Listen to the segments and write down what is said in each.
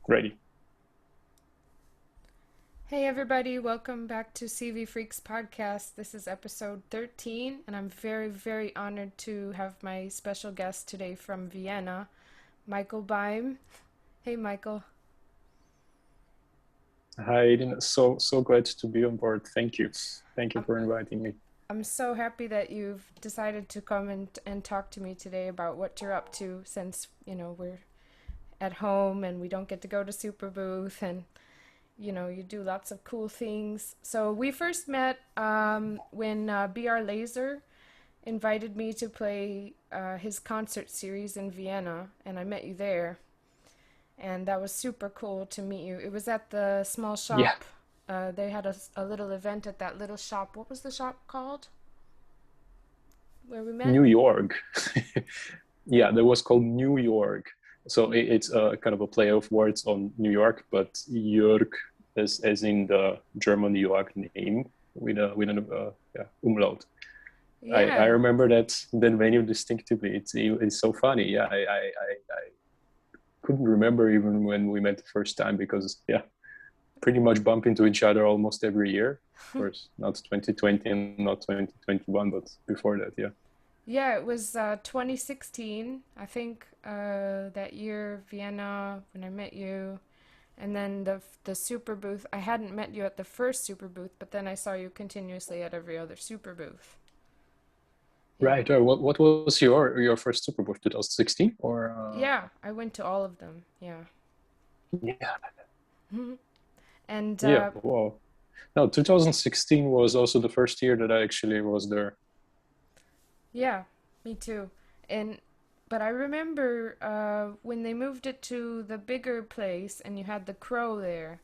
Ready. Hey everybody, welcome back to CV Freaks podcast. This is episode 13, and I'm very, very honored to have my special guest today from Vienna, Michael Beim. Hey Michael. Hi, Aiden. So glad to be on board. Thank you. Thank you I'm, for inviting me. I'm so happy that you've decided to come and talk to me today about what you're up to since, we're at home and we don't get to go to Super Booth and you do lots of cool things. So we first met when BR Laser invited me to play his concert series in Vienna, and I met you there. And that was super cool to meet you. It was at the small Yeah, shop. They had a little event at that little shop. What was the shop called where we met? New York. Yeah, that was called New York. So it's a kind of a play of words on New York, but Jörg as in the German New York name with an yeah, umlaut. I Yeah, remember that venue distinctively. It's so funny. Yeah, I couldn't remember even when we met the first time because yeah, pretty much bump into each other almost every year. Of course, not 2020 and not 2021, but before that, yeah. yeah. It was 2016, I think. That year, Vienna, when I met you. And then the super booth, I hadn't met you at the first super booth, but then I saw you continuously at every other super booth. Yeah. Right. What was your first Super Bowl? 2016 or Yeah, I went to all of them. Yeah. yeah, And yeah. Wow. No, 2016 was also the first year that I actually was there. yeah, me too. And but I remember when they moved it to the bigger place and you had the crow there,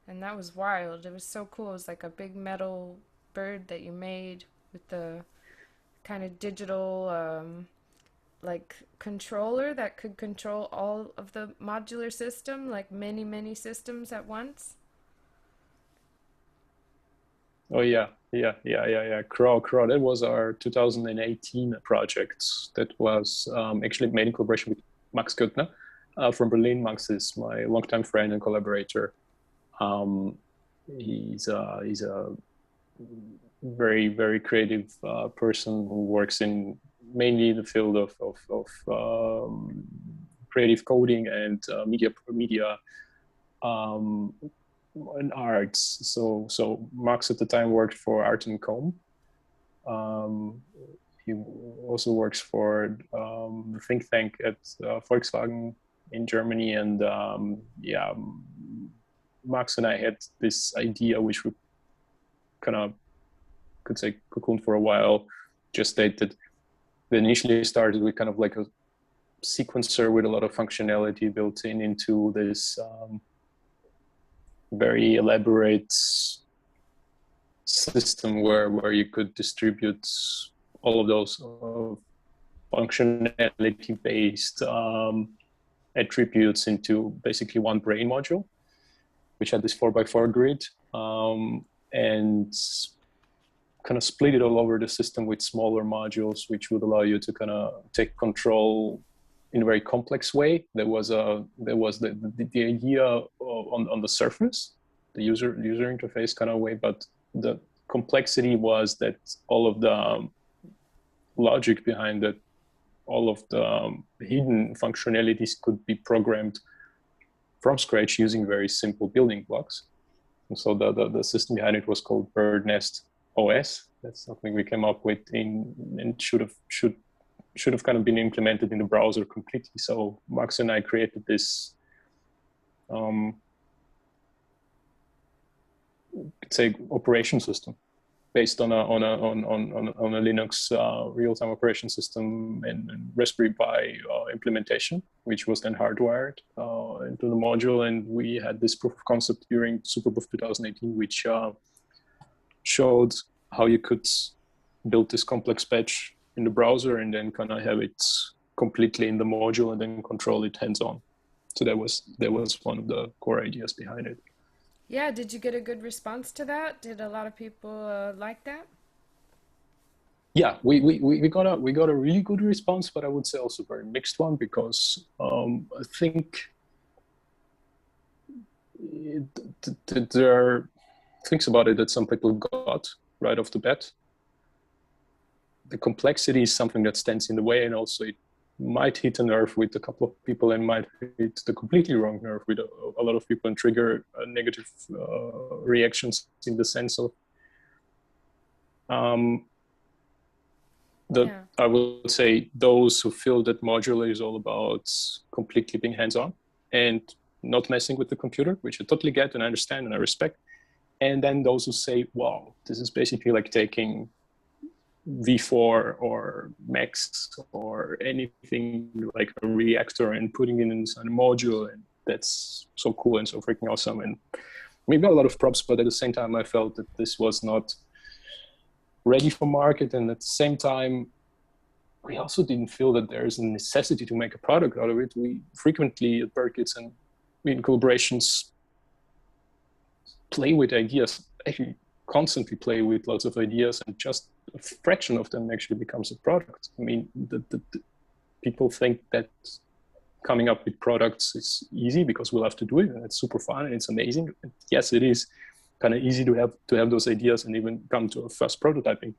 and that was wild. It was so cool. It was like a big metal bird that you made with the kind of digital like controller that could control all of the modular system, like many systems at once. Oh yeah. Crow. That was our 2018 project. That was actually made in collaboration with Max Göttner from Berlin. Max is my longtime friend and collaborator. Um, he's a very creative person who works in mainly the field of creative coding and media um, and arts. So Max at the time worked for Art and Com. Um, he also works for the think tank at Volkswagen in Germany, and yeah, Max and I had this idea, which we kind of could say cocoon for a while. Just stated that initially started with kind of like a sequencer with a lot of functionality built in into this very elaborate system where you could distribute all of those functionality based attributes into basically one brain module, which had this 4x4 grid, and kind of split it all over the system with smaller modules, which would allow you to kind of take control in a very complex way. There was the idea on the surface, the user interface kind of way, but the complexity was that all of the logic behind it, all of the hidden functionalities could be programmed from scratch using very simple building blocks. And so the system behind it was called Bird Nest OS. That's something we came up with in and should have kind of been implemented in the browser completely. So Max and I created this um, say operation system based on a Linux real-time operation system and Raspberry Pi implementation, which was then hardwired into the module. And we had this proof of concept during SuperBooth 2018, which showed how you could build this complex patch in the browser and then kind of have it completely in the module and then control it hands-on. So that was one of the core ideas behind it. Yeah, did you get a good response to that? Did a lot of people like that? Yeah, we got a really good response, but I would say also very mixed one because I think there are things about it that some people got right off the bat. The complexity is something that stands in the way, and also it might hit a nerve with a couple of people and might hit the completely wrong nerve with a lot of people and trigger negative reactions in the sense of I would say those who feel that modular is all about completely being hands-on and not messing with the computer, which I totally get and I understand and I respect. And then those who say, wow, this is basically like taking V4 or Max or anything like a reactor and putting it inside a module, and that's so cool and so freaking awesome. And we got a lot of props, but at the same time, I felt that this was not ready for market. And at the same time, we also didn't feel that there's a necessity to make a product out of it. We frequently at BirdKids and in collaborations play with ideas, actually constantly play with lots of ideas, and just a fraction of them actually becomes a product. I mean, the people think that coming up with products is easy because we'll have to do it and it's super fun and it's amazing. And yes, it is kind of easy to have those ideas and even come to a first prototyping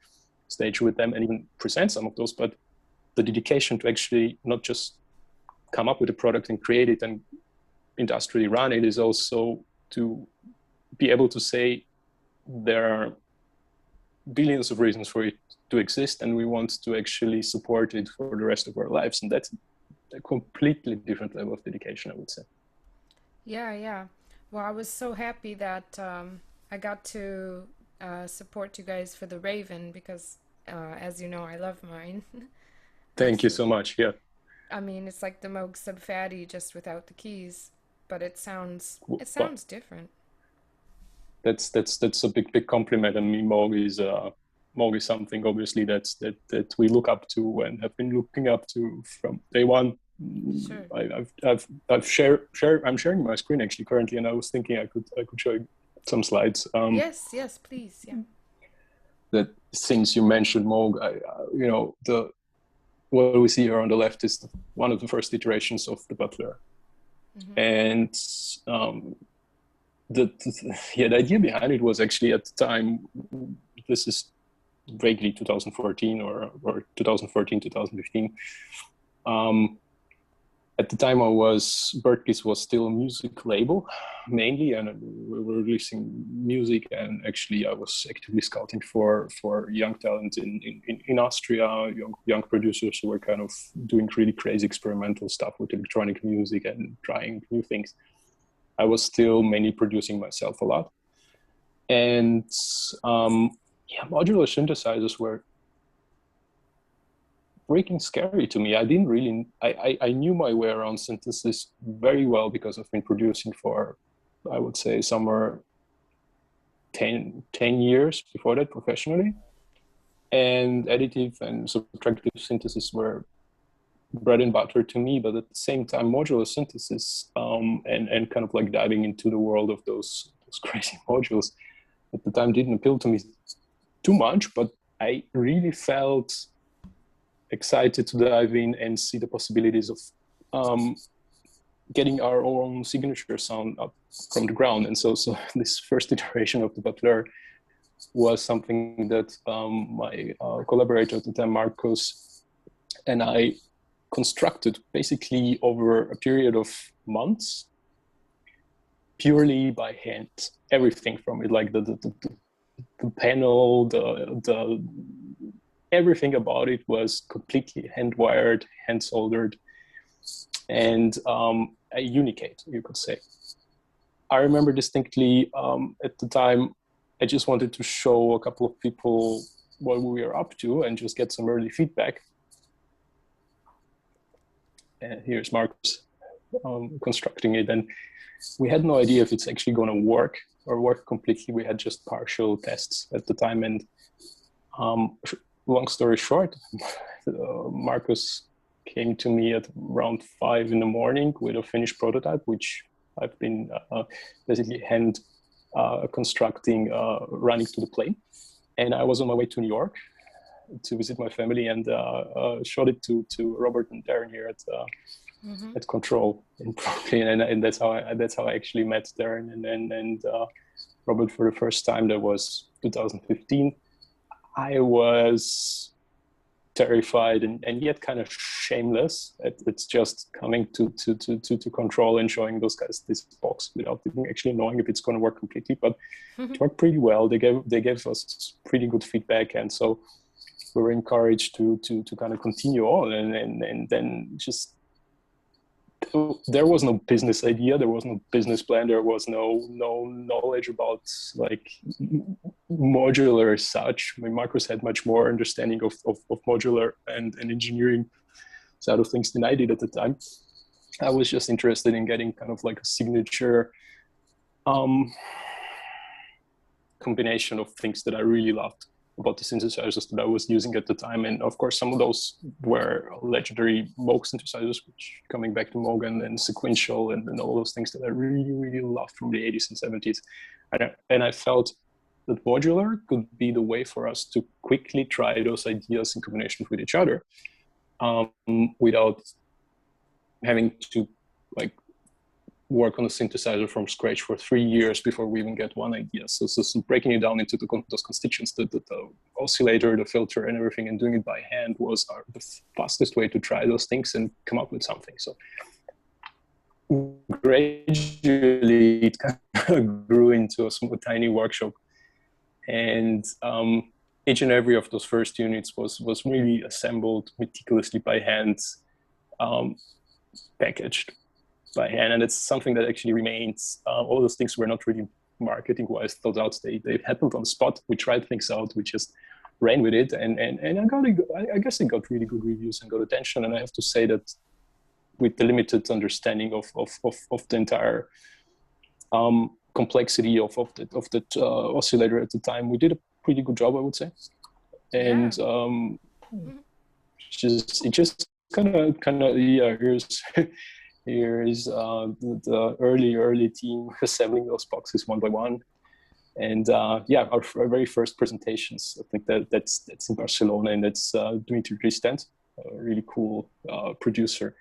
stage with them and even present some of those. But the dedication to actually not just come up with a product and create it and industrially run it is also to be able to say there are billions of reasons for it to exist and we want to actually support it for the rest of our lives. And that's a completely different level of dedication, I would say. Yeah. Well, I was so happy that I got to support you guys for the Raven because, as you know, I love mine. Thank you so much. Yeah. I mean, it's like the Moog Sub Fatty just without the keys, but it sounds But different. that's a big compliment. I mean, Moog is something obviously that we look up to and have been looking up to from day one. Sure. I'm sharing my screen actually currently, and I was thinking I could show you some slides. Yes, please. Yeah. That since you mentioned Moog, what we see here on the left is one of the first iterations of the Butler, and the idea behind it was actually at the time, this is vaguely 2014 or 2014 2015. At the time, BirdKids was still a music label mainly, and we were releasing music. And actually, I was actively scouting for young talent in Austria, young producers who were kind of doing really crazy experimental stuff with electronic music and trying new things. I was still mainly producing myself a lot, and modular synthesizers were freaking scary to me. I knew my way around synthesis very well because I've been producing for, I would say, somewhere 10 years before that professionally. And additive and subtractive synthesis were bread and butter to me, but at the same time, modular synthesis and kind of like diving into the world of those crazy modules at the time didn't appeal to me too much, but I really felt excited to dive in and see the possibilities of getting our own signature sound up from the ground. And so this first iteration of the Butler was something that my collaborator at the time, Marcus, and I constructed basically over a period of months, purely by hand. Everything from it, like the panel, the everything about it was completely hand wired, hand soldered, and a unicate, you could say. I remember distinctly at the time, I just wanted to show a couple of people what we were up to and just get some early feedback. And here's Marcus constructing it. And we had no idea if it's actually going to work or work completely. We had just partial tests at the time. And long story short, Marcus came to me at around 5 a.m. with a finished prototype, which I've been basically hand constructing, running to the plane. And I was on my way to New York to visit my family and showed it to Robert and Darren here at Mm-hmm. at Control in Brooklyn, and that's how I actually met Darren and Robert for the first time. That was 2015. I was terrified and yet kind of shameless. It's just coming to Control and showing those guys this box without even actually knowing if it's going to work completely. But it worked pretty well. They gave us pretty good feedback, and so we were encouraged to kind of continue on, and then just there was no business idea, there was no business plan, there was no knowledge about like modular as such. I mean, Marcus had much more understanding of modular and engineering side of things than I did at the time. I was just interested in getting kind of like a signature combination of things that I really loved about the synthesizers that I was using at the time. And of course, some of those were legendary Moog synthesizers, which coming back to Moog and sequential and all those things that I really, really loved from the 80s and 70s. And I felt that modular could be the way for us to quickly try those ideas in combination with each other without having to like work on a synthesizer from scratch for 3 years before we even get one idea. So breaking it down into those constituents, the oscillator, the filter, and everything, and doing it by hand was the fastest way to try those things and come up with something. So gradually, it kind of grew into a small, tiny workshop, and each and every of those first units was really assembled meticulously by hand, packaged by hand, and it's something that actually remains. All those things were not really marketing-wise thought out. They happened on the spot. We tried things out. We just ran with it, and I guess it got really good reviews and got attention. And I have to say that with the limited understanding of the entire complexity of the oscillator at the time, we did a pretty good job, I would say. And it just kind of yeah, here's the early team assembling those boxes one by one. And yeah, our very first presentations, I think that's in Barcelona, and that's Dimitri Christent, a really cool producer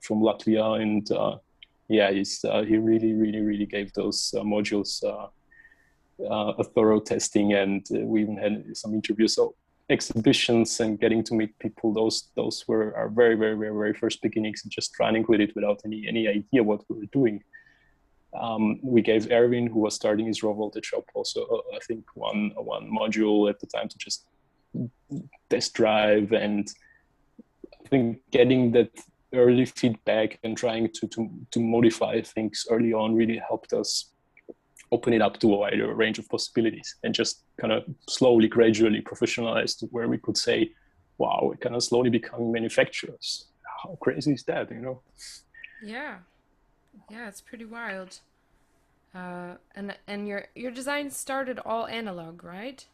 from Latvia. And yeah, he really gave those modules a thorough testing, and we even had some interviews. So exhibitions and getting to meet people, those were our very first beginnings, and just running with it without any idea what we were doing. We gave Erwin, who was starting his raw voltage shop, also I think one module at the time to just test drive, and I think getting that early feedback and trying to modify things early on really helped us open it up to a wider range of possibilities, and just kind of slowly, gradually professionalize to where we could say, wow, we're kind of slowly becoming manufacturers. How crazy is that, you know? Yeah, it's pretty wild. And your design started all analog, right?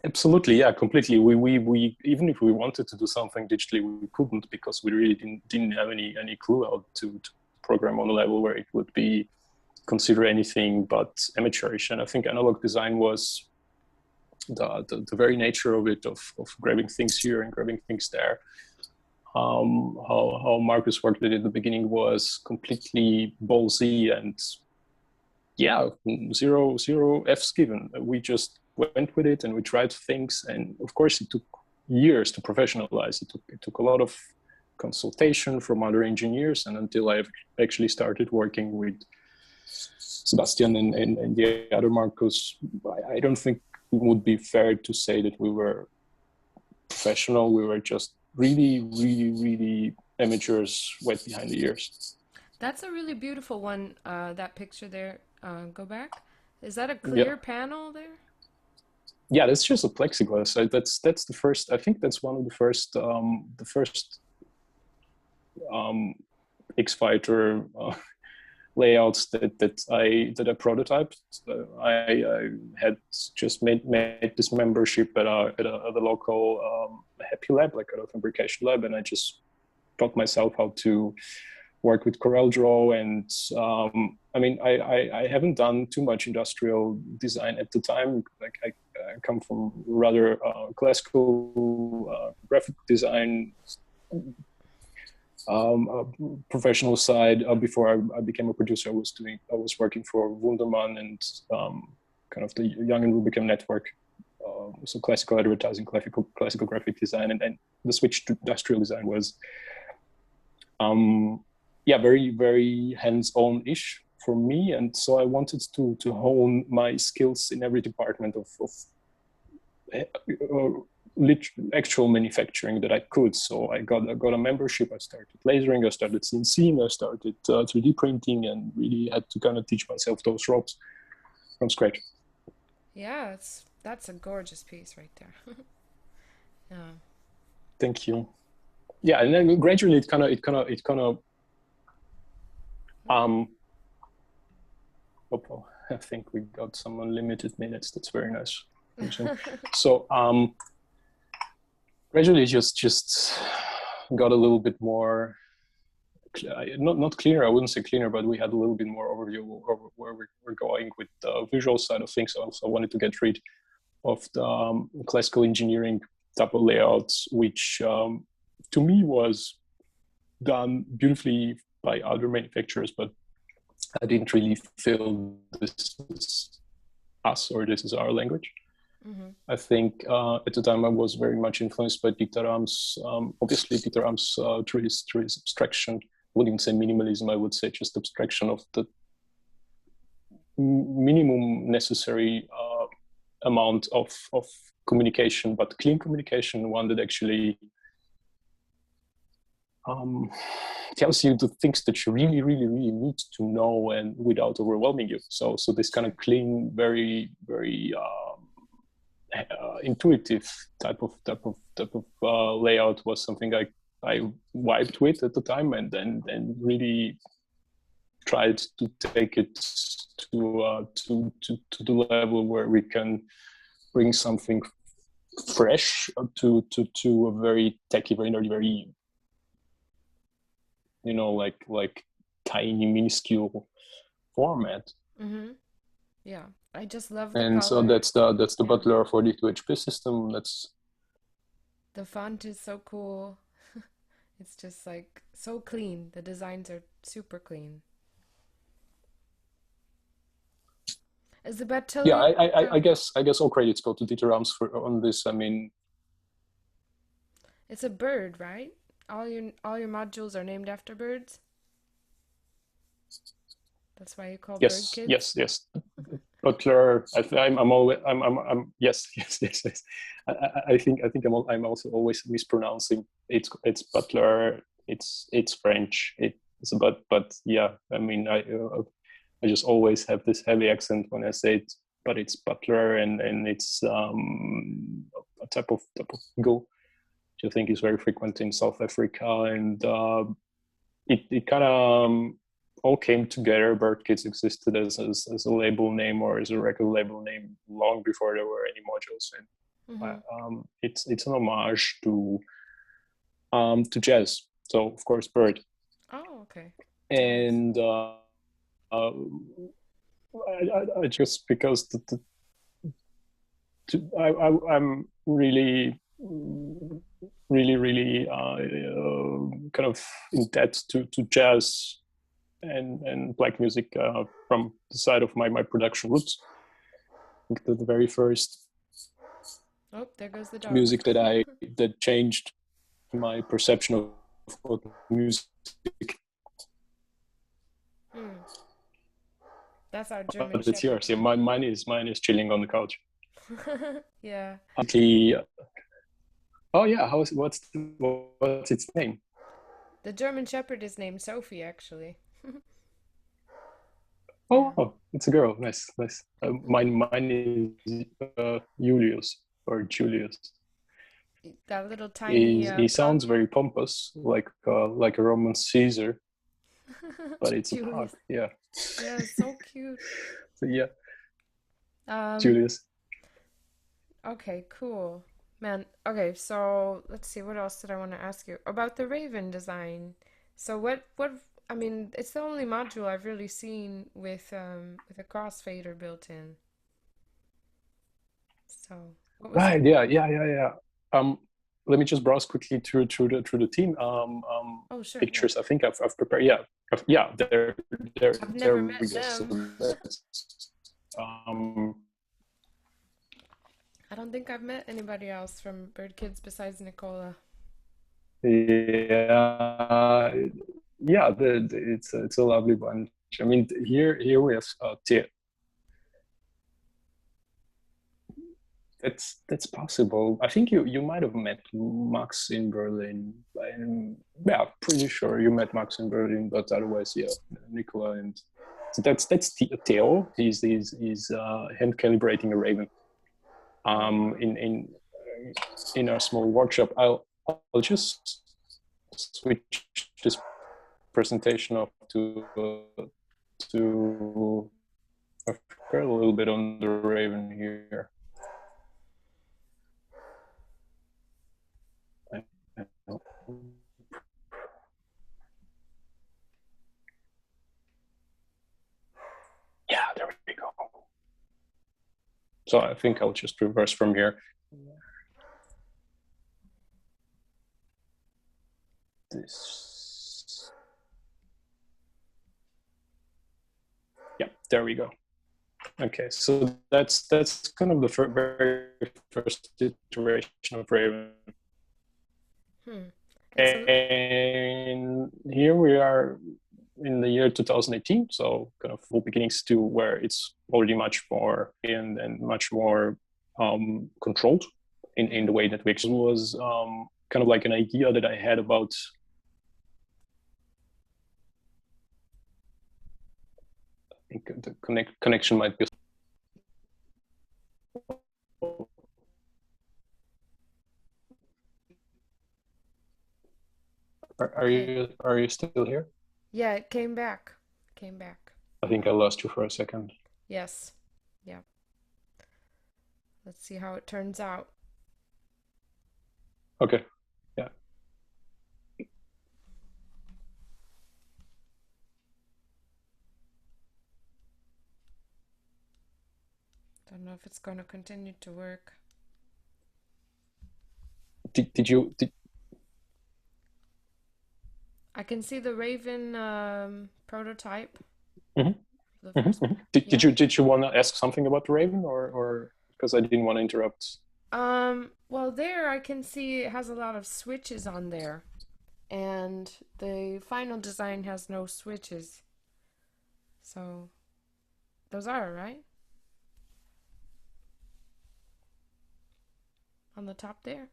Absolutely, yeah, completely. We even if we wanted to do something digitally, we couldn't, because we really didn't have any clue how to program on a level where it would be consider anything but amateurish. And I think analog design was the very nature of it, of grabbing things here and grabbing things there. How Marcus worked with it at the beginning was completely ballsy, and yeah, zero F's given. We just went with it and we tried things, and of course it took years to professionalize. It took a lot of consultation from other engineers, and until I actually started working with Sebastian and the other Marcos, I don't think it would be fair to say that we were professional. We were just really amateurs wet behind the ears. That's a really beautiful one. That picture there. Go back. Is that a clear Yeah. panel there? Yeah, that's just a plexiglass. That's the first. I think that's one of the first X-Fighter layouts that I prototyped. I had just made this membership at a local Happy Lab, like a fabrication lab, and I just taught myself how to work with CorelDRAW. And I mean, I haven't done too much industrial design at the time. Like I come from rather classical graphic design professional side, before I became a producer, I was working for Wunderman and kind of the Young and Rubicam network. So classical advertising, classical graphic design, and the switch to industrial design was, very, very hands-on-ish for me. And so I wanted to hone my skills in every department of actual manufacturing that I could. So I got a membership. I started lasering, I started CNCing, I started 3D printing, and really had to kind of teach myself those ropes from scratch. Yeah, that's a gorgeous piece right there. Yeah. Thank you. Yeah, and then gradually it kind of I think we got some unlimited minutes. That's very nice. So gradually just got a little bit more, not cleaner, I wouldn't say cleaner, but we had a little bit more overview of where we're going with the visual side of things. I also wanted to get rid of the classical engineering type of layouts, which to me was done beautifully by other manufacturers, but I didn't really feel this is us or this is our language. Mm-hmm. I think at the time I was very much influenced by Dieter Rams. Obviously, Dieter Rams through his abstraction, I wouldn't even say minimalism, I would say just abstraction of the minimum necessary amount of communication, but clean communication, one that actually tells you the things that you really, really, really need to know and without overwhelming you. So this kind of clean, very, very intuitive type of layout was something I vibed with at the time, and then really tried to take it to the level where we can bring something fresh to a very techy, very nerdy, very, you know, like tiny, minuscule format. Mm-hmm. Yeah, I just love the and color. So that's the Butler 42HP system. The font is so cool. It's just like so clean. The designs are super clean. Is the Butler? Yeah, I guess all credits go to Dieter Rams on this. I mean, it's a bird, right? All your modules are named after birds. That's why you call yes, bird kids. yes. Butler. I'm always. I'm. Yes. I think I'm also always mispronouncing. It's Butler. It's French. It's but yeah. I mean, I just always have this heavy accent when I say it. But it's Butler, and it's a type of eagle, which I think is very frequent in South Africa, and it kind of all came together. Birdkids existed as a label name or as a record label name long before there were any modules, and mm-hmm. It's an homage to jazz. So of course, bird. Oh, okay. And I just because I'm really kind of in debt to jazz and black music from the side of my production roots. I think the very first there goes the dog. music that changed my perception of music. That's our German But it's Shepherd. yours. Yeah, mine is chilling on the couch. Yeah. Oh yeah, what's its name? The German Shepherd is named Sophie, actually. Oh, it's a girl. Nice. Mine is Julius or Julius. That little tiny. He sounds very pompous, like a Roman Caesar, but it's Julius. A pug. Yeah. Yeah, so cute. So yeah. Julius. Okay, cool. Man, okay, so let's see, what else did I want to ask you about the Raven design? So what I mean, it's the only module I've really seen with a crossfader built in. So what was right, it? Yeah. let me just browse quickly through the team Oh, sure. pictures. Yeah. I think I've prepared. Yeah, yeah. I've There never we met go. So them. that's, um, I don't think I've met anybody else from Bird Kids besides Nicola. yeah, yeah. It's a lovely bunch. I mean, here we have that's possible. I think you might have met Max in Berlin. Yeah, pretty sure you met Max in Berlin, but otherwise, yeah, Nicola and so that's Theo. He's hand calibrating a Raven. Oh, In our small workshop. I'll just switch this presentation off to a little bit on the Raven here. Yeah, there we go. So I think I'll just reverse from here. This. Yeah, there we go. Okay, so that's kind of the very first iteration of Raven. And here we are in the year 2018, so kind of full beginnings to where it's already much more and much more controlled in the way that we actually was kind of like an idea that I had about I think the connection might be. Are you still here? yeah, it came back. Came back. I think I lost you for a second. Yes. Yeah. Let's see how it turns out. Okay. Yeah. Don't know if it's going to continue to work. Did you I can see the Raven prototype. Mm-hmm. Mm-hmm. Did you want to ask something about the Raven or because I didn't want to interrupt? Well, there I can see it has a lot of switches on there, and the final design has no switches. So those are right on the top there.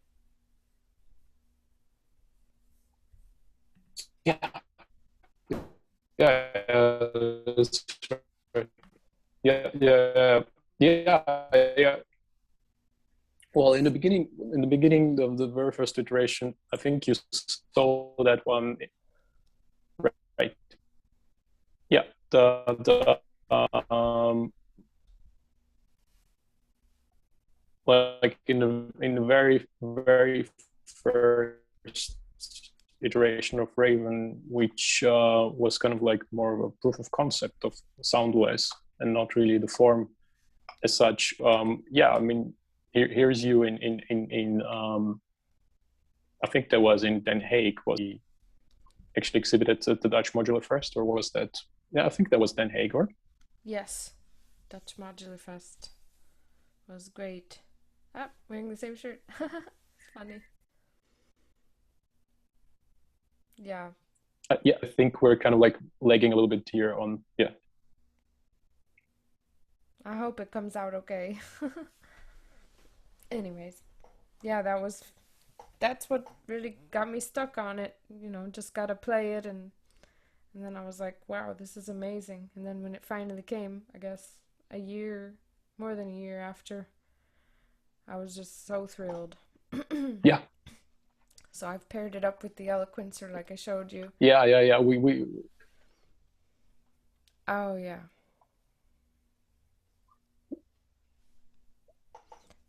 Yeah. Yeah. Yeah. Yeah. Yeah. Well, in the beginning of the very first iteration, I think you saw that one, right? Yeah, like in the very first iteration of Raven, which was kind of like more of a proof of concept of sound wise and not really the form as such. Yeah, I mean, here's you in I think that was in Den Haag. Was he actually exhibited at the Dutch Modular Fest, or was that? Yeah, I think that was Den Haag, or? Yes, Dutch Modular Fest was great. Ah, wearing the same shirt. It's funny. Yeah, Yeah, I think we're kind of like lagging a little bit here on. Yeah. I hope it comes out okay. Anyways, yeah, that's what really got me stuck on it. Just gotta play it, and then I was like, wow, this is amazing. And then when it finally came, I guess a year, more than a year after, I was just so thrilled. Yeah. So I've paired it up with the Eloquencer like I showed you. Yeah. We Oh yeah.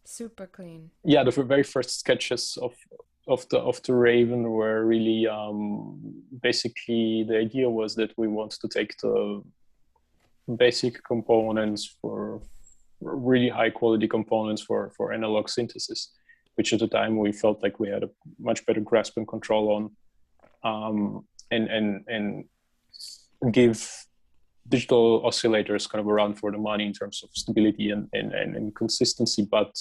Super clean. Yeah, the very first sketches of the Raven were really basically the idea was that we want to take the basic components for really high quality components for analog synthesis which at the time we felt like we had a much better grasp and control on, and give digital oscillators kind of a run for the money in terms of stability and consistency, but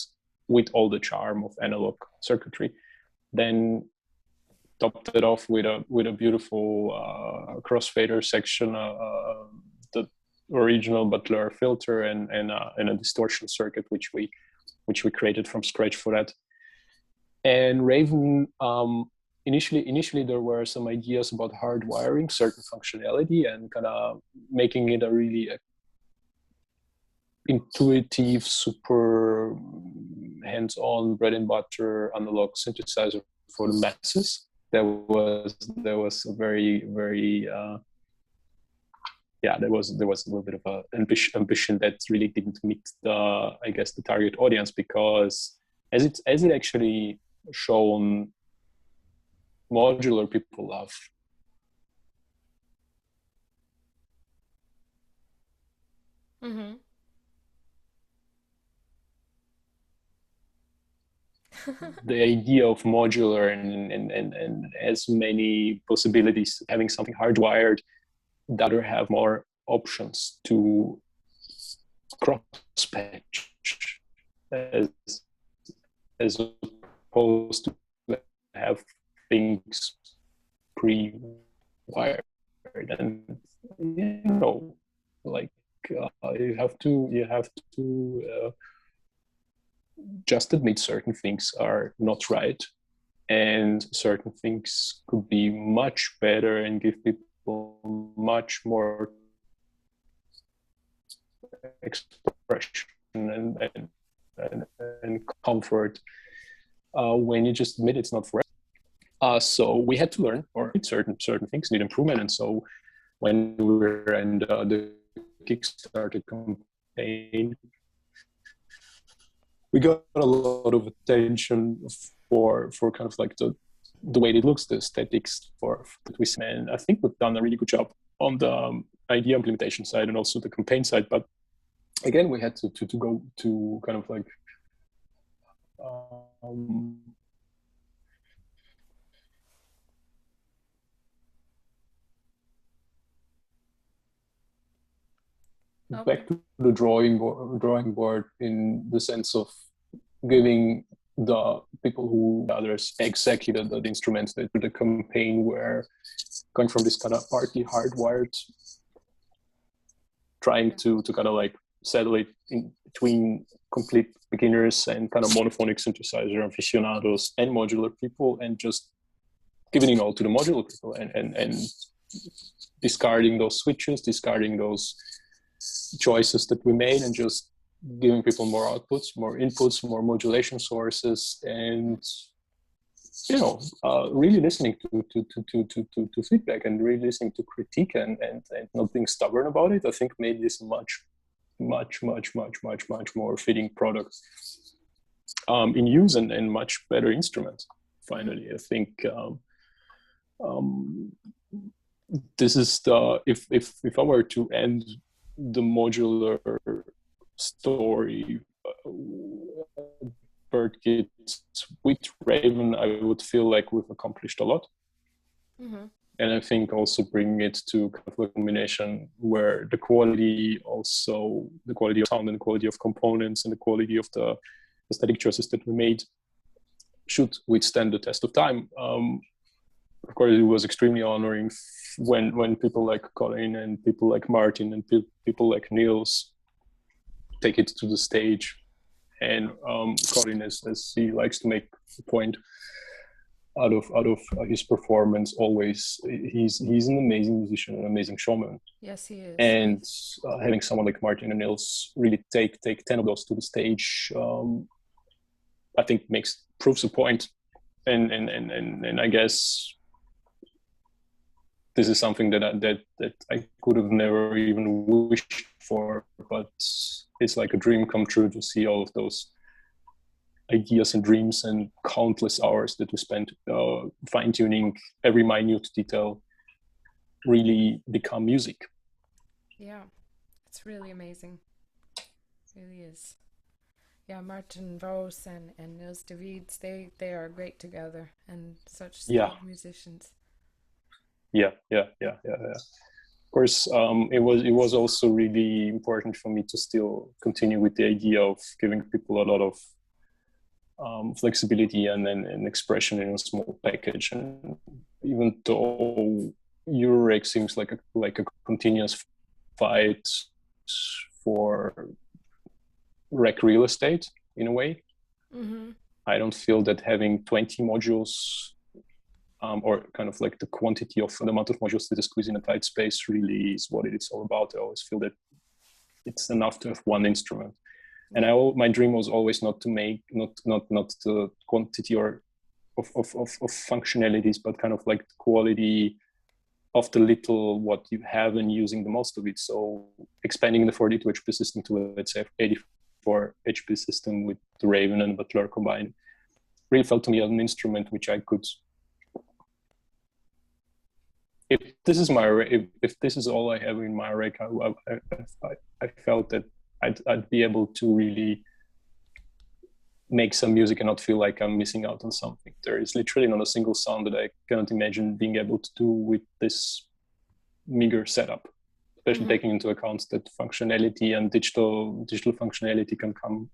with all the charm of analog circuitry. Then topped it off with a beautiful crossfader section, the original Butler filter, and a distortion circuit which we created from scratch for that. And Raven, initially there were some ideas about hardwiring certain functionality and kind of making it a really intuitive, super hands-on, bread and butter analog synthesizer for the masses. There was a very there was a little bit of a ambition that really didn't meet the target audience, because as it actually shown, modular people love. Mm-hmm. The idea of modular and as many possibilities, having something hardwired, that other have more options to cross patch as opposed to have things pre-wired. And you have to just admit certain things are not right, and certain things could be much better and give people much more expression and comfort when you just admit it's not for us. So we had to learn, or certain things need improvement. And so when we were in the Kickstarter campaign, we got a lot of attention for kind of like the way it looks, the aesthetics that we see. And I think we've done a really good job on the idea implementation side and also the campaign side. But again, we had to go to kind of like back to the drawing board in the sense of giving the people who others exactly the instruments that the campaign were going from this kind of partly hardwired, trying to kind of like settle it in between complete beginners and kind of monophonic synthesizer aficionados and modular people, and just giving it all to the modular people and discarding those switches, discarding those choices that we made, and just giving people more outputs, more inputs, more modulation sources, and really listening to feedback and really listening to critique and not being stubborn about it. I think made this much more fitting product in use and much better instrument. Finally, I think this is the if I were to end the modular story, birdkids with Raven, I would feel like we've accomplished a lot. Mm-hmm. And I think also bringing it to kind of a combination where the quality of sound and the quality of components and the quality of the aesthetic choices that we made should withstand the test of time. Of course, it was extremely honoring when people like Colin and people like Martin and people like Niels take it to the stage. And Colin, as he likes to make the point out of his performance, always he's an amazing musician, an amazing showman. Yes, he is. And having someone like Martin and Niels really take 10 of those to the stage, I think proves a point. And I guess this is something that I could have never even wished for, but it's like a dream come true to see all of those ideas and dreams and countless hours that we spent fine-tuning every minute detail really become music. Yeah, it's really amazing. It really is. yeah, Martin Vos and Niels de Viets, they are great together and such Yeah, skilled musicians. yeah. Of course, it was also really important for me to still continue with the idea of giving people a lot of flexibility and expression in a small package. And even though Eurorec seems like a continuous fight for rec real estate in a way, Mm-hmm. I don't feel that having 20 modules or kind of like the quantity of the amount of modules that is squeezed in a tight space really is what it's all about. I always feel that it's enough to have one instrument. And Yeah. my dream was always not to make not the quantity or of functionalities, but kind of like the quality of the little what you have and using the most of it. So expanding the 42 HP system to, let's say, 84 HP system with the Raven and Butler combined really felt to me as an instrument which I could, if this is my if this is all I have in my rec, I felt that I'd be able to really make some music and not feel like I'm missing out on something. There is literally not a single sound that I cannot imagine being able to do with this meager setup, especially Mm-hmm. taking into account that functionality and digital functionality can come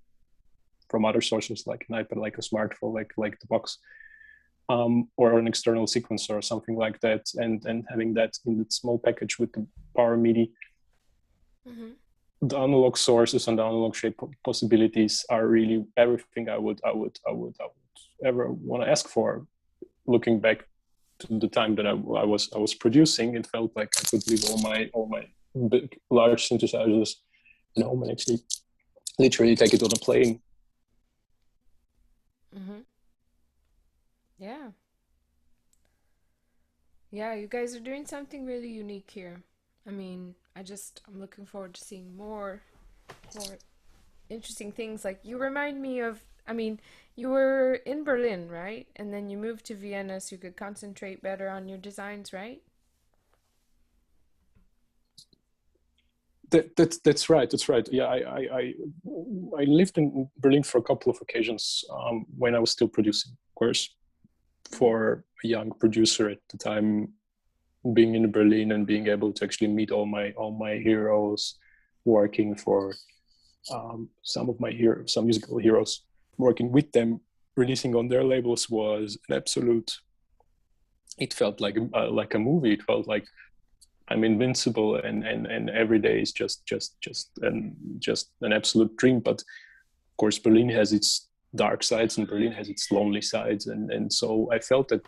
from other sources like an iPad, like a smartphone, like the box, or an external sequencer or something like that, and having that in the small package with the power MIDI. Mm-hmm. The analog sources and the analog shape possibilities are really everything I would ever want to ask for. Looking back to the time that I was producing, it felt like I could leave all my big, large synthesizers at home and actually literally take it on a plane. Mm-hmm. Yeah. Yeah, you guys are doing something really unique here. I mean, I'm looking forward to seeing more interesting things. Like you remind me of, I mean, you were in Berlin, right? And then you moved to Vienna so you could concentrate better on your designs, right? That's right. That's right. Yeah, I lived in Berlin for a couple of occasions when I was still producing. Of course, Mm-hmm. for a young producer at the time, being in Berlin and being able to actually meet all my heroes, working for some musical heroes, working with them, releasing on their labels was an absolute. It felt like a movie. It felt like I'm invincible, and every day is just an absolute dream. But of course, Berlin has its dark sides, and Berlin has its lonely sides, and so I felt that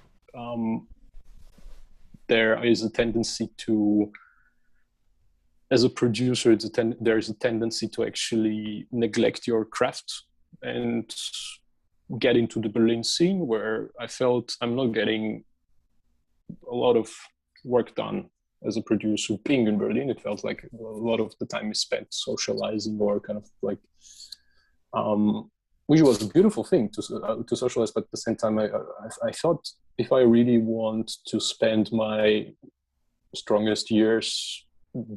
there is a tendency to, as a producer, there is a tendency to actually neglect your craft and get into the Berlin scene, where I felt I'm not getting a lot of work done as a producer. Being in Berlin, it felt like a lot of the time is spent socializing or kind of like, which was a beautiful thing to socialize. But at the same time, I thought if I really want to spend my strongest years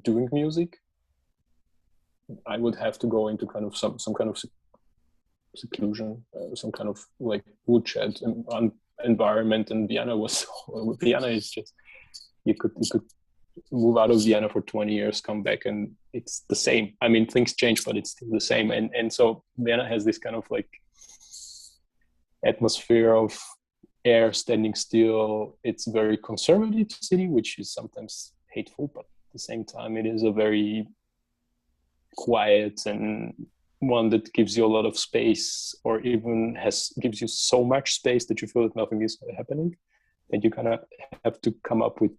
doing music, I would have to go into kind of some kind of seclusion, some kind of like woodshed environment. And Vienna is just, you could move out of Vienna for 20 years, come back, and it's the same. I mean, things change, but it's still the same. And so Vienna has this kind of like atmosphere of air standing still. It's a very conservative city, which is sometimes hateful, but at the same time, it is a very quiet and one that gives you a lot of space, or even gives you so much space that you feel that nothing is happening, and you kind of have to come up with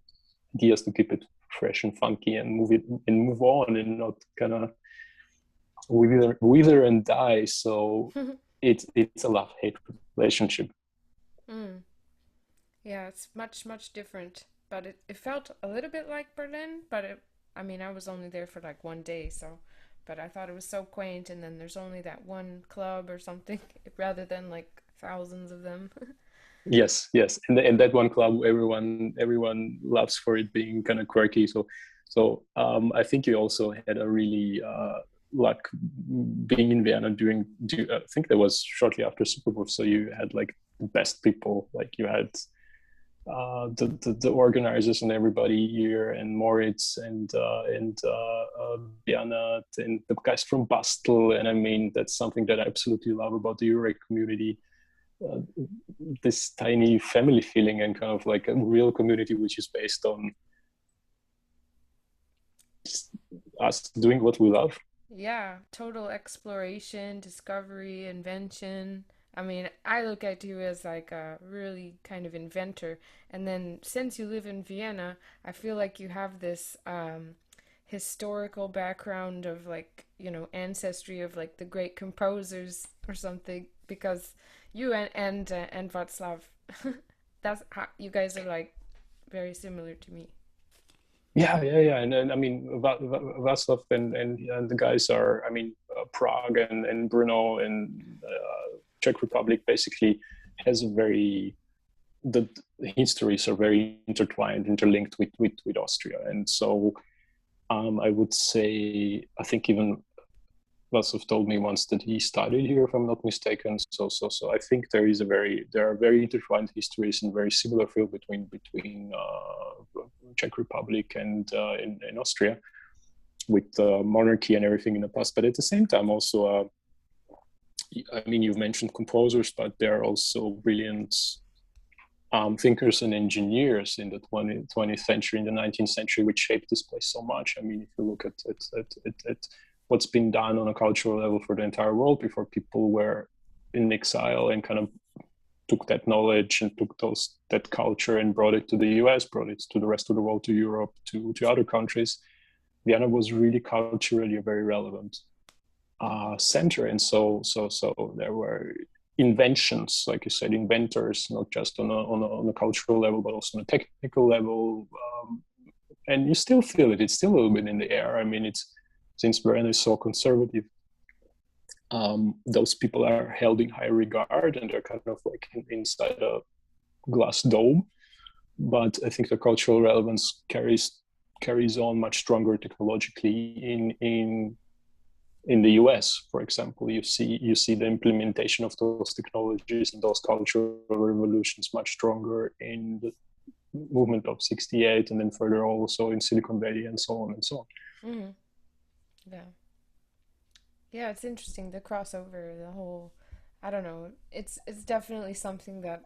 ideas to keep it fresh and funky and move on and not kind of wither and die. So it's a love-hate relationship. Mm. Yeah, it's much different. But it felt a little bit like Berlin, but I mean, I was only there for like one day, so but I thought it was so quaint, and then there's only that one club or something rather than like thousands of them. Yes, and that one club everyone loves for it being kind of quirky. So I think you also had a really luck being in Vienna I think that was shortly after Super Bowl. So you had like the best people, like you had the organizers and everybody here, and Moritz and Vienna and the guys from Bastel. And I mean, that's something that I absolutely love about the Eureka community. Uh, this tiny family feeling and kind of like a real community which is based on us doing what we love. Yeah, total exploration, discovery, invention. I mean, I look at you as like a really kind of inventor. And then since you live in Vienna, I feel like you have this historical background of like, ancestry of like the great composers or something because you and Václav, that's how you guys are like very similar to me. Yeah. And I mean, Václav and the guys are, I mean, Prague and Brno and Czech Republic basically has a very, the histories are very intertwined, interlinked with Austria. And so I would say, I think even Vasov told me once that he studied here, if I'm not mistaken. So I think there are very intertwined histories and very similar feel between Czech Republic and in Austria with monarchy and everything in the past. But at the same time, also, I mean, you've mentioned composers, but there are also brilliant thinkers and engineers in the 20th century, in the 19th century, which shaped this place so much. I mean, if you look at what's been done on a cultural level for the entire world before people were in exile and kind of took that knowledge and took that culture and brought it to the US, brought it to the rest of the world, to Europe, to other countries. Vienna was really culturally a very relevant center. And so there were inventions, like you said, inventors, not just on a cultural level, but also on a technical level. And you still feel it. It's still a little bit in the air. I mean, since Vienna is so conservative, those people are held in high regard and they're kind of like inside a glass dome. But I think the cultural relevance carries on much stronger technologically in the US, for example. You see the implementation of those technologies and those cultural revolutions much stronger in the movement of 68 and then further also in Silicon Valley and so on and so on. Mm-hmm. Yeah. Yeah, it's interesting the crossover, the whole I don't know. It's definitely something that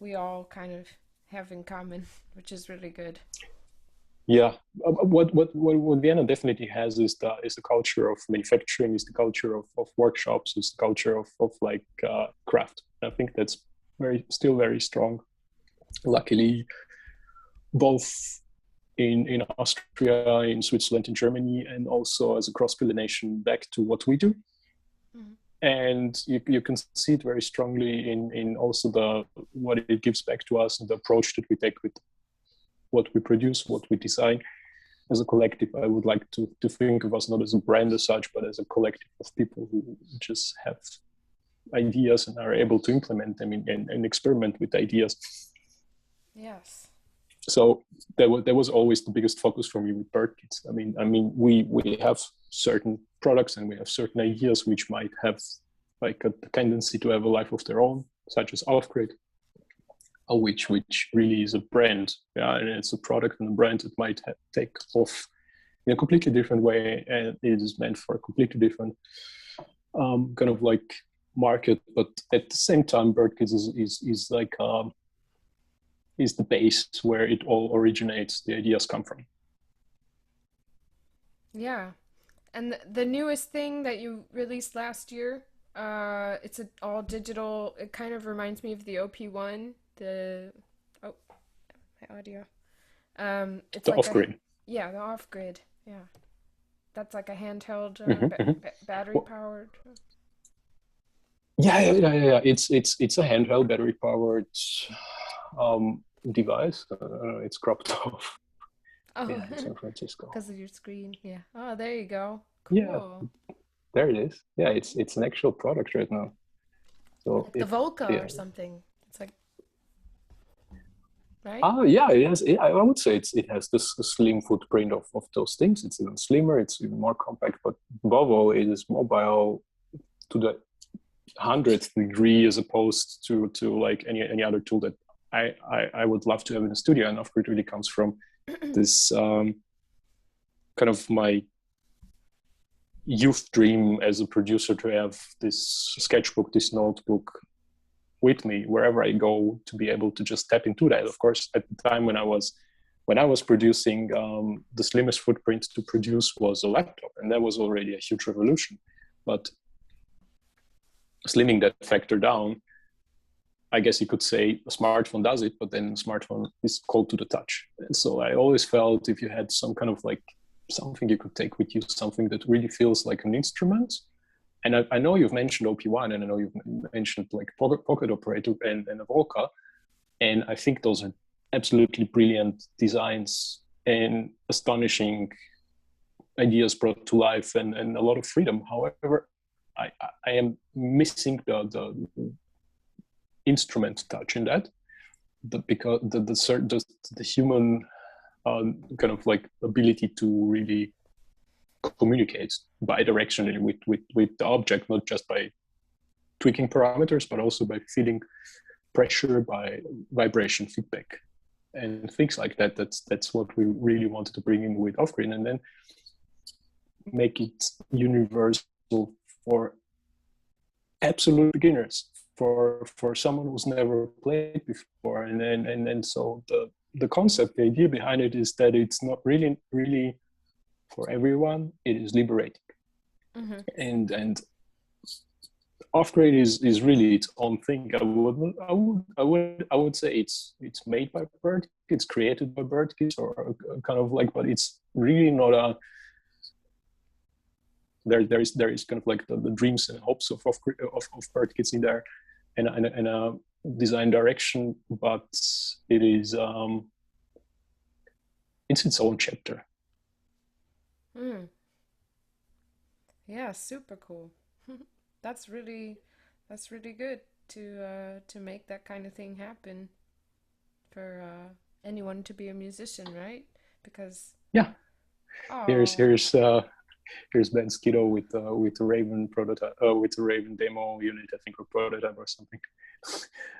we all kind of have in common, which is really good. Yeah, what Vienna definitely has is the culture of manufacturing, is the culture of workshops, is the culture of like craft. I think that's still very strong. Luckily, both in Austria, in Switzerland, in Germany, and also as a cross-pollination back to what we do. Mm-hmm. And you can see it very strongly in also what it gives back to us and the approach that we take with what we produce, what we design as a collective. I would like to think of us not as a brand as such, but as a collective of people who just have ideas and are able to implement them and experiment with ideas. Yes. So that was always the biggest focus for me with birdkids. I mean, we have certain products and we have certain ideas which might have like a tendency to have a life of their own, such as Off-Grid, which really is a brand, yeah, and it's a product and a brand that might take off in a completely different way, and it is meant for a completely different kind of like market. But at the same time, birdkids is like is the base where it all originates. The ideas come from. Yeah. And the newest thing that you released last year, it's all digital. It kind of reminds me of the OP1, oh, my audio. It's The like Off-Grid. Yeah, the Off-Grid. Yeah. That's like a handheld battery Well, powered. yeah. It's a handheld battery powered device. It's cropped off. Oh, Yeah, in San Francisco. because of your screen. Yeah. Oh, there you go. Yeah, Cool. there it is. Yeah, it's an actual product right now. So Like the Volca yeah, or something. It's like right? Yeah, it has. I would say it has this slim footprint of those things. It's even slimmer. It's even more compact. But above all, it is mobile to the 100th degree, as opposed to like any other tool that I would love to have in the studio. And of course, it really comes from this kind of my youth dream as a producer, to have this sketchbook, this notebook with me wherever I go, to be able to just tap into that. Of course, at the time when I was producing, the slimmest footprint to produce was a laptop, and that was already a huge revolution. But slimming that factor down, I guess you could say a smartphone does it, but then a smartphone is cold to the touch. And so I always felt, if you had some kind of like something you could take with you, something that really feels like an instrument. And I know you've mentioned OP1, and I know you've mentioned like Pocket Operator and a Volca. And I think those are absolutely brilliant designs and astonishing ideas brought to life, and a lot of freedom. However, I am missing the instrument touch in that, because the human kind of like ability to really communicate bi-directionally with the object, not just by tweaking parameters, but also by feeling pressure, by vibration feedback and things like that. That's what we really wanted to bring in with off-grid, and then make it universal for absolute beginners, for someone who's never played before. And so the concept, the idea behind it is that it's not really for everyone. It is liberating. Mm-hmm. And off-grid is really its own thing. I would say it's made by Bird, it's created by birdkids, or kind of like, but it's really not a, there is kind of like the dreams and hopes of birdkids in there, and a design direction, but it is it's its own chapter. Yeah, super cool. That's really good to make that kind of thing happen for anyone to be a musician, right? Because yeah, here's oh, Ben Skiddo with the Raven prototype, with the Raven demo unit, I think, or prototype or something.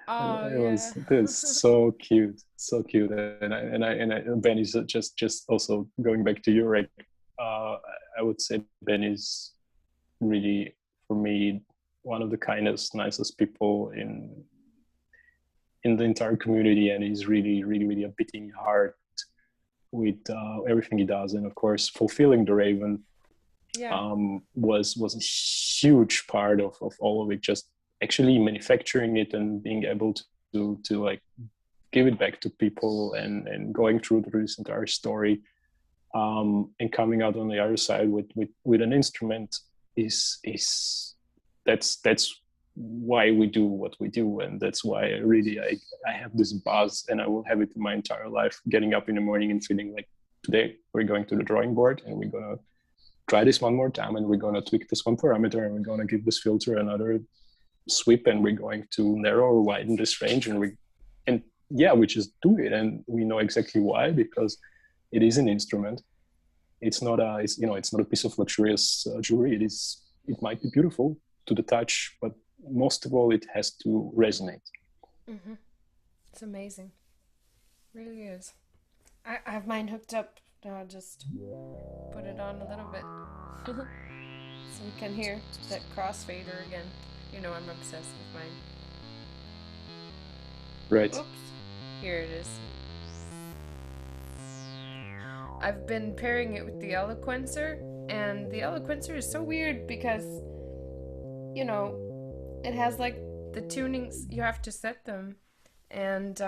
oh It yeah. was so cute, so cute. And Ben is just also going back to your right. I would say Ben is really, for me, one of the kindest, nicest people in the entire community, and he's really a beating heart with everything he does. And of course, fulfilling the Raven was a huge part of all of it. Just actually manufacturing it and being able to like give it back to people, and going through this entire story, and coming out on the other side with an instrument is that's why we do what we do. And that's why I have this buzz, and I will have it my entire life, getting up in the morning and feeling like, today we're going to the drawing board, and we're going to try this one more time, and we're going to tweak this one parameter, and we're going to give this filter another sweep, and we're going to narrow or widen this range, and we just do it. And we know exactly why, because it is an instrument. It's not a piece of luxurious jewelry. It might be beautiful to the touch, but most of all, it has to resonate. Mm-hmm. It's amazing. It really is. I have mine hooked up. I'll just put it on a little bit so we can hear that crossfader again. You know, I'm obsessed with mine. Right. Oops. Here it is. I've been pairing it with the Eloquencer, and the Eloquencer is so weird because, you know, it has like the tunings, you have to set them, and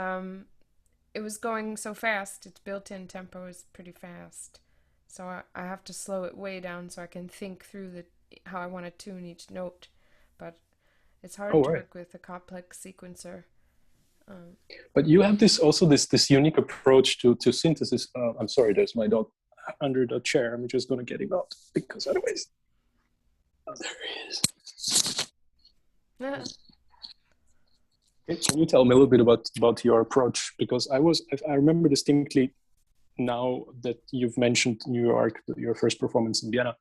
it was going so fast. Its built-in tempo is pretty fast, so I have to slow it way down so I can think through how I want to tune each note. But it's hard to work with a complex sequencer. But you have this unique approach to synthesis. I'm sorry, there's my dog under the chair. I'm just going to get him out, because otherwise, there he is. Can you tell me a little bit about your approach? Because I remember distinctly now that you've mentioned New York, your first performance in Vienna,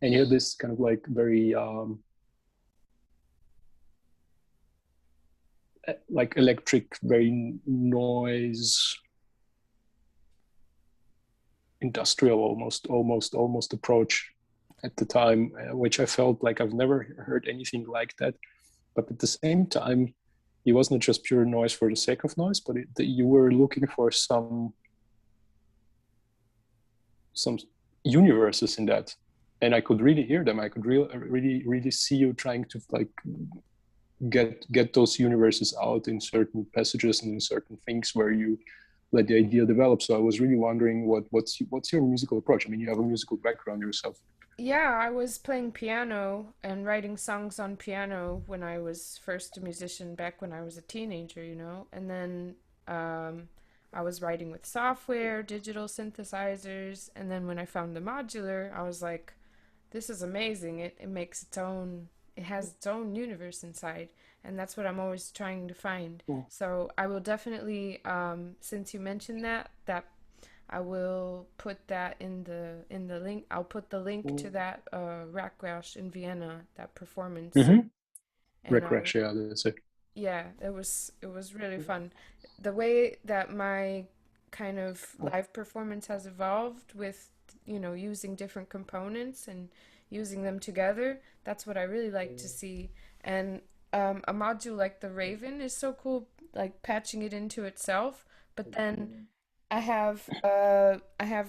and you had this kind of like very like electric, very noise, industrial, almost approach at the time, which I felt like I've never heard anything like that. But at the same time, it wasn't just pure noise for the sake of noise, but you were looking for some universes in that, and I could really hear them. I could really see you trying to like get those universes out in certain passages and in certain things where you let the idea develop. So I was really wondering what's your musical approach? I mean, you have a musical background yourself. Yeah, I was playing piano and writing songs on piano when I was first a musician back when I was a teenager, you know. And then I was writing with software, digital synthesizers, and then when I found the modular, I was like, this is amazing. It makes its own, it has its own universe inside, and that's what I'm always trying to find. Mm. So I will definitely, since you mentioned that, I will put that in the link. I'll put the link to that Rackrash in Vienna, that performance, Mm-hmm. and Recrash, yeah, that's it. yeah, it was really fun. The way that my kind of live performance has evolved with, using different components and using them together, that's what I really like to see. And a module like the Raven is so cool, like patching it into itself. But then I have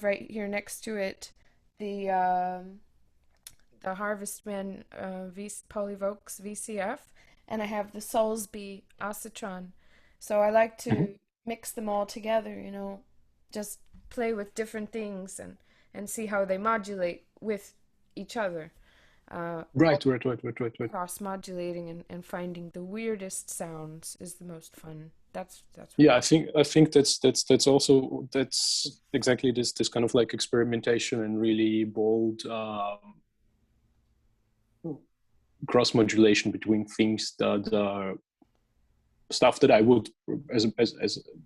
right here next to it the the Harvestman Polyvox VCF, and I have the Soulsby Oscitron. So I like Mm-hmm. to mix them all together, just play with different things and see how they modulate with each other. Right, right. Cross modulating and finding the weirdest sounds is the most fun. That's what Yeah, I. I think that's also that's exactly this kind of like experimentation and really bold cross modulation between things that are stuff that I would, as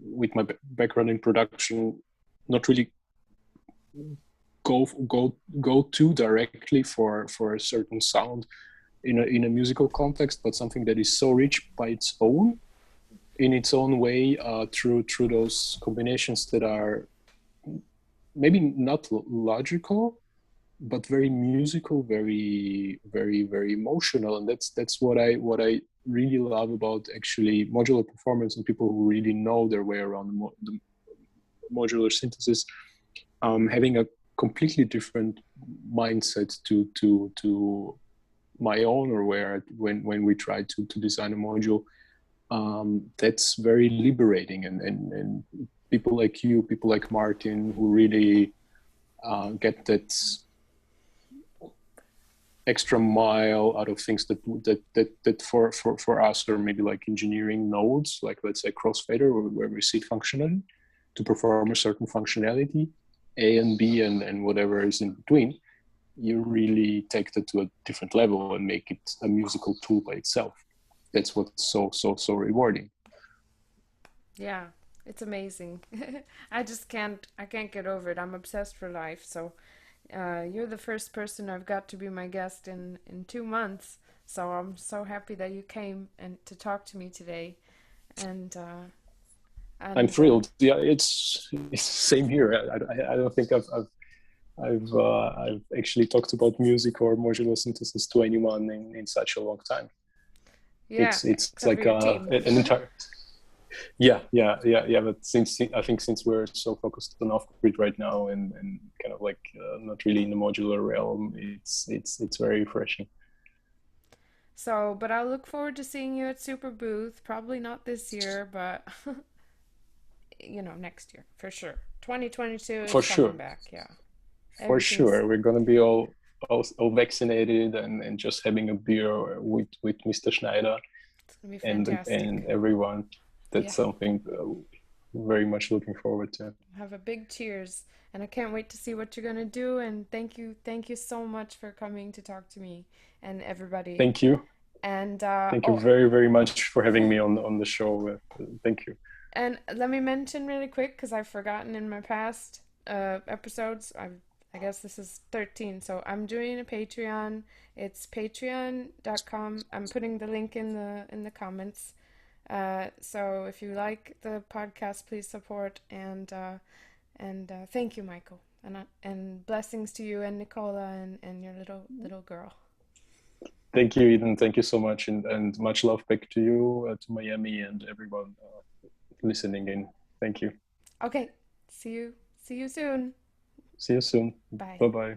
with my background in production, not really go to directly for a certain sound in a musical context, but something that is so rich by its own in its own way, through those combinations that are maybe not logical but very musical, very emotional, and that's what I really love about actually modular performance and people who really know their way around the modular synthesis, having a completely different mindset to my own, or where when we try to design a module, that's very liberating, and people like you, people like Martin, who really get that extra mile out of things that for us, or maybe like engineering nodes, like let's say crossfader, where we see functionally to perform a certain functionality, A and B and whatever is in between, you really take that to a different level and make it a musical tool by itself. That's what's so rewarding. Yeah, it's amazing. I can't get over it. I'm obsessed for life. So, you're the first person I've got to be my guest in 2 months. So I'm so happy that you came and to talk to me today. And I'm and thrilled. Yeah, it's same here. I don't think I've actually talked about music or modular synthesis to anyone in such a long time. yeah, It's except for like your team. an entire, yeah. But since we're so focused on off grid right now, and kind of like not really in the modular realm, it's very refreshing. So, but I'll look forward to seeing you at Super Booth. Probably not this year, but next year for sure. 2022 For is coming sure, back. Yeah, for everything's. sure, we're gonna be all vaccinated and just having a beer with Mr. Schneider It's gonna be and fantastic. everyone. Yeah, That's something very much looking forward to. have a big cheers, and I can't wait to see what you're gonna do. And thank you so much for coming to talk to me and everybody. Thank you. And Thank you oh, very, very much for having me on the show. Thank you. and let me mention really quick because I've forgotten in my past episodes. I guess this is 13. So I'm doing a Patreon. It's patreon.com. I'm putting the link in the comments. So if you like the podcast, please support and thank you, Michael, and blessings to you and Nicola and your little girl. Thank you, Eden. Thank you so much, and much love back to you, to Miami, and everyone listening in. Thank you. Okay, see you soon. See you soon. Bye. Bye bye.